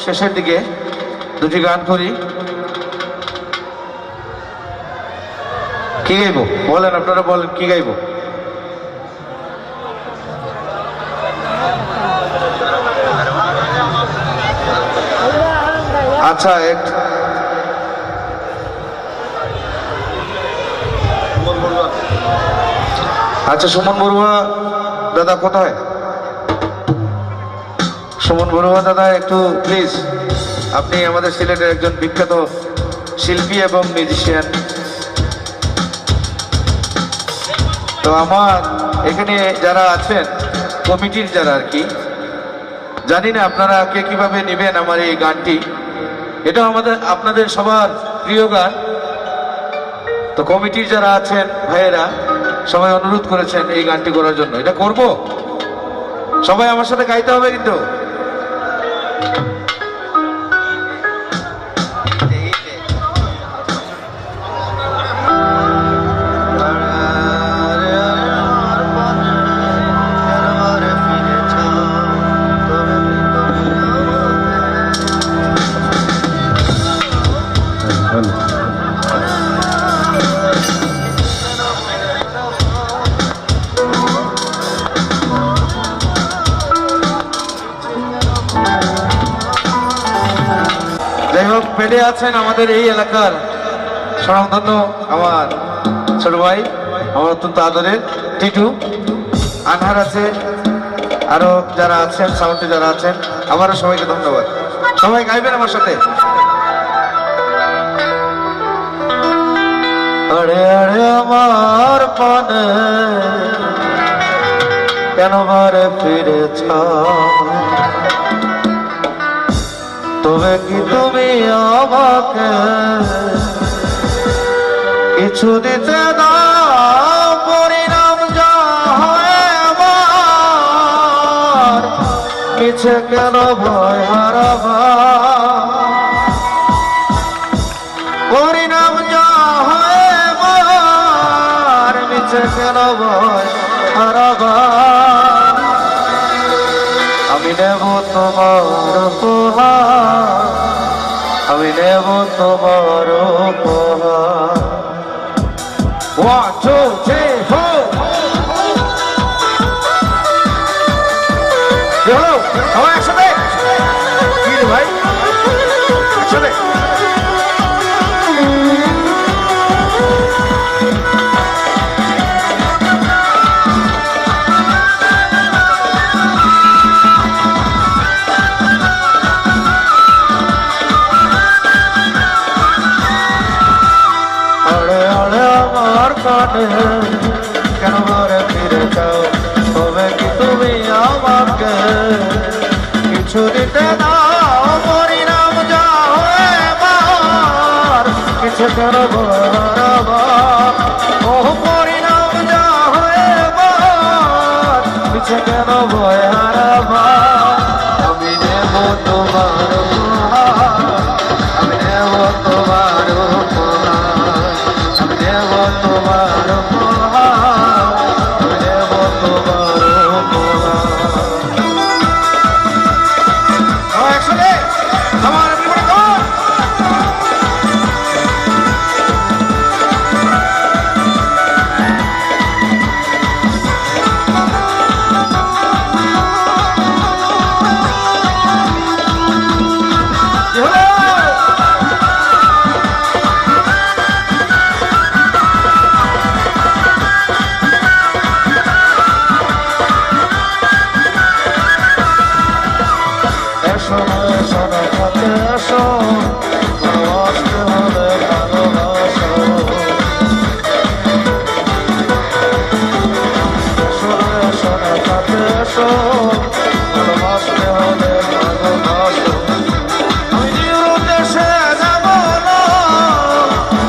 শেষের দিকে দুটি গান করি। কি গাইবো বলেন, আপনারা বলেন কি গাইবো? আচ্ছা আচ্ছা, সুমন বড়ুয়া দাদা কোথায়? সুমন বড়ুয়া দাদা একটু প্লিজ, আপনি আমাদের সিলেটের একজন বিখ্যাত শিল্পী এবং মিউজিশিয়ান। তো আমার এখানে যারা আছেন কমিটির যারা আর কি, জানি না আপনারা কে কিভাবে নেবেন আমার এই গানটি। এটা আপনাদের সবার প্রিয় গান। তো কমিটির যারা আছেন ভাইয়েরা সবাই অনুরোধ করেছেন এই গানটি করার জন্য। এটা করব, সবাই আমার সাথে গাইতে হবে কিন্তু। যাই হোক, পেলে আছেন আমাদের এই এলাকার স্বনামধন্য আমার ছোট ভাই, আমার অত্যন্ত আদরের টিটু। আনহার আছে, আরো যারা আছেন সাউন্ডে যারা আছেন, আবারও সবাইকে ধন্যবাদ। সবাই গাইবেন আমার সাথে। আরে আরে আমার পানে কেন বারে ফিরেছ, তবে কি তুমি আমাকে কিছু দিতে দাও? পরিণাম যা হয় আমার, মিছে কেন ভয় হারাবা? পরিণাম যা হয় আমার, মিছে কেন ভয় হারাবা? আমি নেব তোমার উপহার, আমি নেব তোমার উপহার। 1 2 3 4 হ্যালো, সবাই একসাথে কি রে ভাই, একসাথে। কেন ঘরে ফিরে যাও, তবে কি তুমি আমাকে কিছু দিতে দাও? পরিণাম যা হয় আমার, কিছু কেন হারাবা? ও পরিণাম যা হয় আমার, কিছু কেন ভয় হারাবা? আমি নেব তোমার উপহার, আমি নেব তোমার উপহার, আমি নেব তোমার উপহার, আমি নেব তোমার উপহার। একসাথে আমার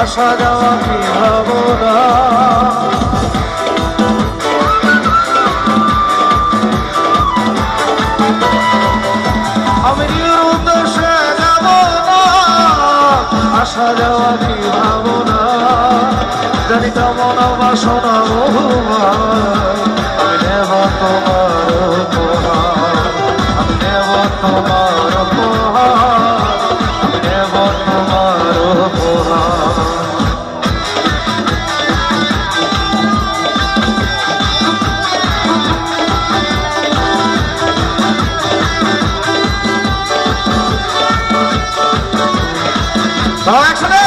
আসা যাওয়া কি ভাবনা, আমি উদ্দেশ্যে যাব না। আসা যাওয়া কি ভাবনা, জানি কেমন বাসনা বহুবার। আমি নেব তোমার উপহার, আমি নেব তোমার উপহার। সবাই একসাথে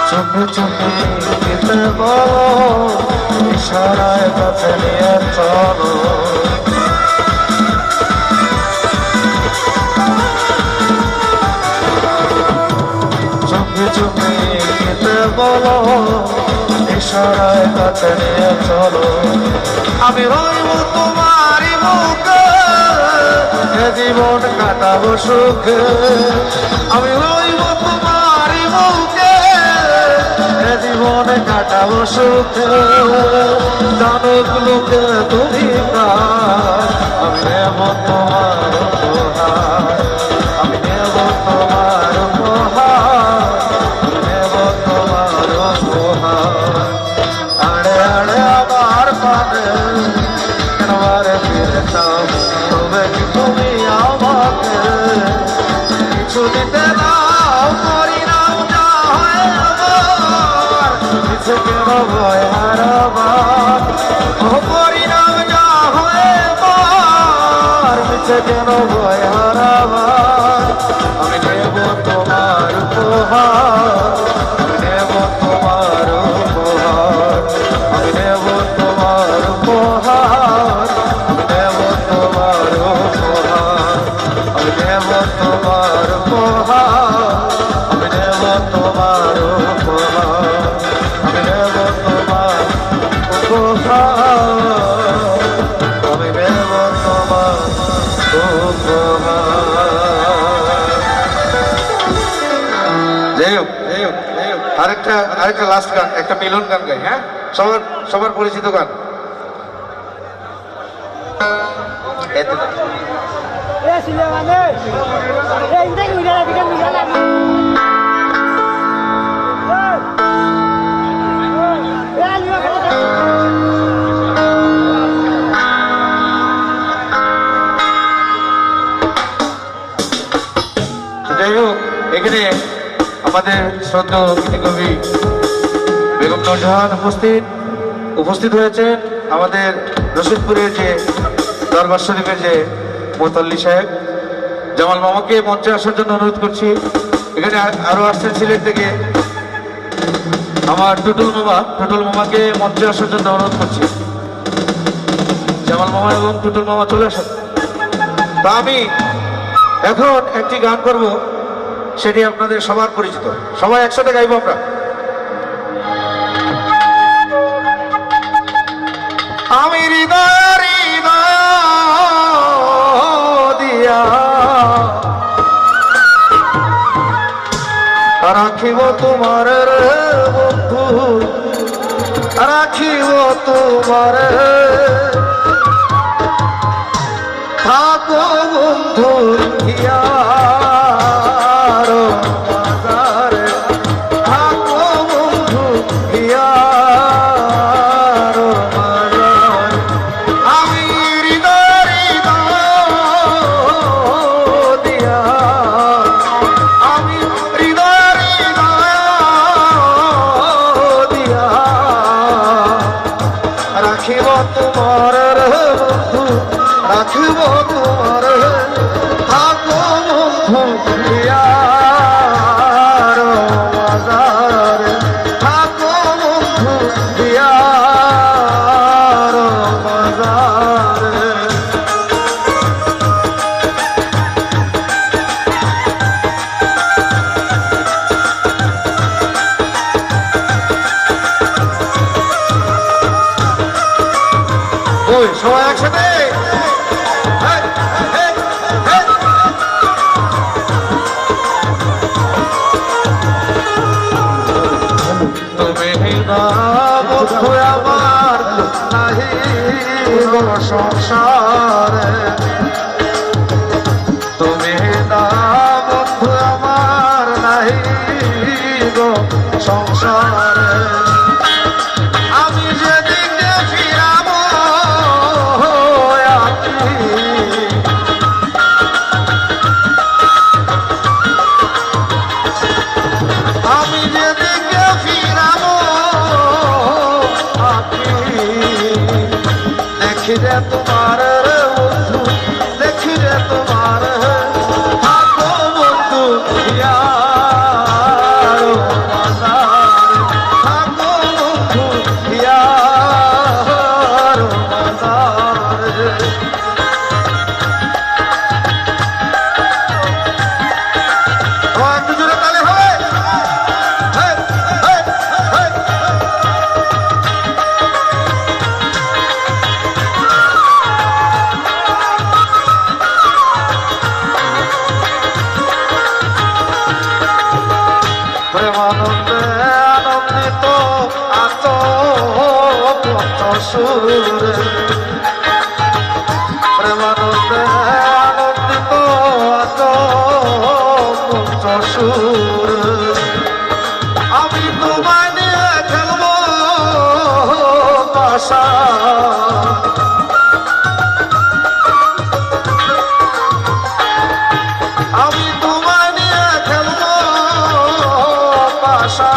চোখে চোখে কেটে বলো ইশারায় কাছে নিয়ে চলো চোখে চোখে কেটে বলো ইশারায় কাছে নিয়ে চলো আমি রইব তোমারই মুখে এ জীবন কাটাবো সুখে আমি রইব তোমারই মুখে এ জীবনে কাটাবো সুখে জানুক লোকে তুমি প্রাণ আমি নেব তোমার উপহার আমি নেব তোমার উপহার আমি নেব তোমার উপহার আড়ে আড়ে আমার পানে কেন বারে ফিরতাম তবে কি তুমি আমাকে কিছু দিতে নাও করি নাও যা হয় আমার কিছু কেন ভয় হারাবার ও করি নাও যা হয় আমার কিছু কেন ভয় হারাবার আমি নেব তোমার উপহার আমি নেব তোমার উপহার আমি নেব তোমার উপহার আমি নেব তোমার উপহার আমি নেব তোমার উপহার আমি নেব তোমার উপহার আমি নেব তোমার উপহার আমি নেব তোমার উপহার যাই হোক আরেকটা লাস্ট গান একটা মিলন গান গাই হ্যাঁ সবার পরিচিত গান এত যাই হোক এখানে আমাদের শ্রদ্ধেয় গীতিকবি বেগম নূরজাহান উপস্থিত হয়েছেন আমাদের রশিদপুরের যে দরবার শরীফের যে মোতাল্লি সাহেব জামাল মামাকে মঞ্চে আসার জন্য অনুরোধ করছি এখানে আরো আসছেন সিলেট থেকে আমার টুটুল মামাকে মঞ্চে আসার জন্য অনুরোধ করছি জামাল মামা এবং টুটুল মামা চলে আসেন তা আমি এখন একটি গান করব সেটি আপনাদের সবার পরিচিত সবাই একসাথে গাইব আমরা আমি হৃদয় দিয়া রাখিব তোমার বন্ধু রাখিব তোমার থাকো বন্ধু হিয়া রাখিব তোমার বন্ধু রাখিব তোমার থাকো বন্ধু দিয়ার বাজার থাকো বন্ধু দিয়ার বাজার সবাই একসাথে তুমি না বন্ধু আমার নাহি সংসারে তুমি না বন্ধু আমার নাহি গো সংসারে আমি যেদিকে ফিরাবো আমি যেদিকে ফিরাবো প্রেমানন্দে আনন্দিত আত সুরে প্রেমানন্দে আনন্দিত আত সুরে আমি তোমায় নিয়ে খেলবো পাশা আমি তোমায় নিয়ে খেলবো পাশা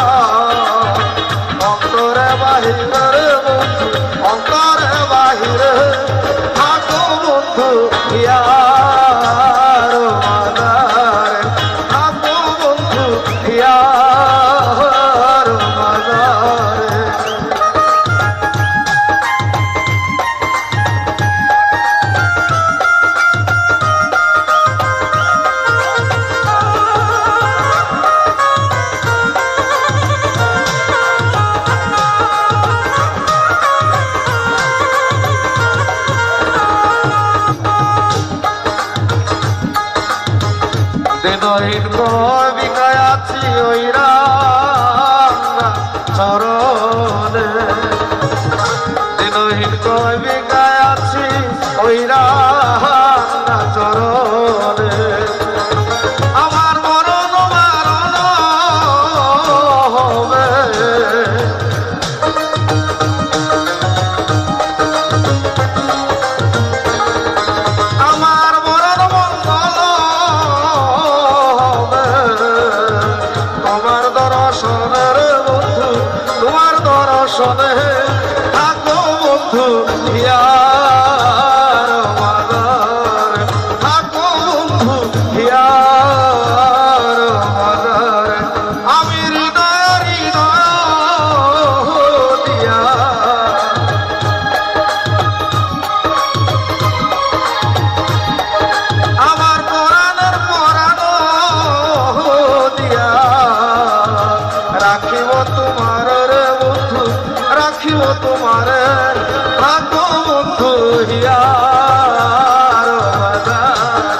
অন্তরে বাহিরে বন্ধু অন্তরে বাহিরে থাকো বন্ধু ইয়ার মাদারে থাকো বন্ধু ইয়ার মাদারে দিনহীন কবিকায় আছি ওই রান্না চরণে দিনহীন কবিকায় আছি ওই রান্না চরণে আমার মরণ মারণ হবে আমার মরণ মঙ্গল তোমার দর্শনের বন্ধু তোমার দর্শনে থাকো বন্ধু ইয়ার মাদার থাকো বন্ধু ইয়ার মাদার আমি হৃদয় হৃদয় দিয়া আমার পরাণের পরাণ দিয়া রাখিব তোমার রে বন্ধু রাখিব তোমার থাকো বন্ধু হিয়ার মাদার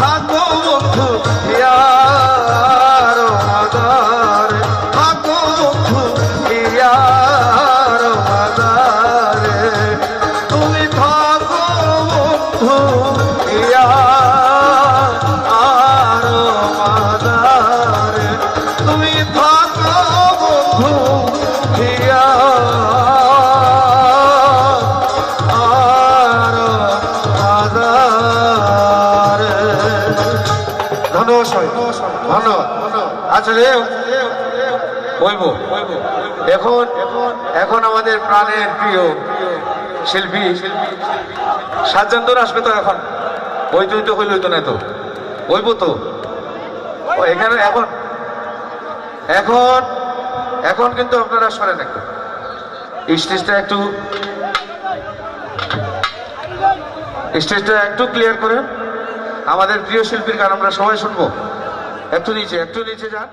থাকো বন্ধু হিয়ার মাদার থাকো বন্ধু হিয়ার মাদার তুমি থাকো বন্ধু হিয়ার মাদার তুমি থাকো বন্ধু হিয়ার মাদার ধন্যবাদ সবাই ধন্যবাদ আচ্ছা রে বলবো এখন এখন আমাদের প্রাণের প্রিয় শিল্পী সাজ্জান্তর আসবে তো এখন ওই তো হইল তো না তো বলবো তো এখানে এখন এখন এখন কিন্তু আপনারা সরেন একটু স্টেজটা একটু ক্লিয়ার করেন আমাদের প্রিয় শিল্পীর গান আমরা সবাই শুনবো একটু নিচে যান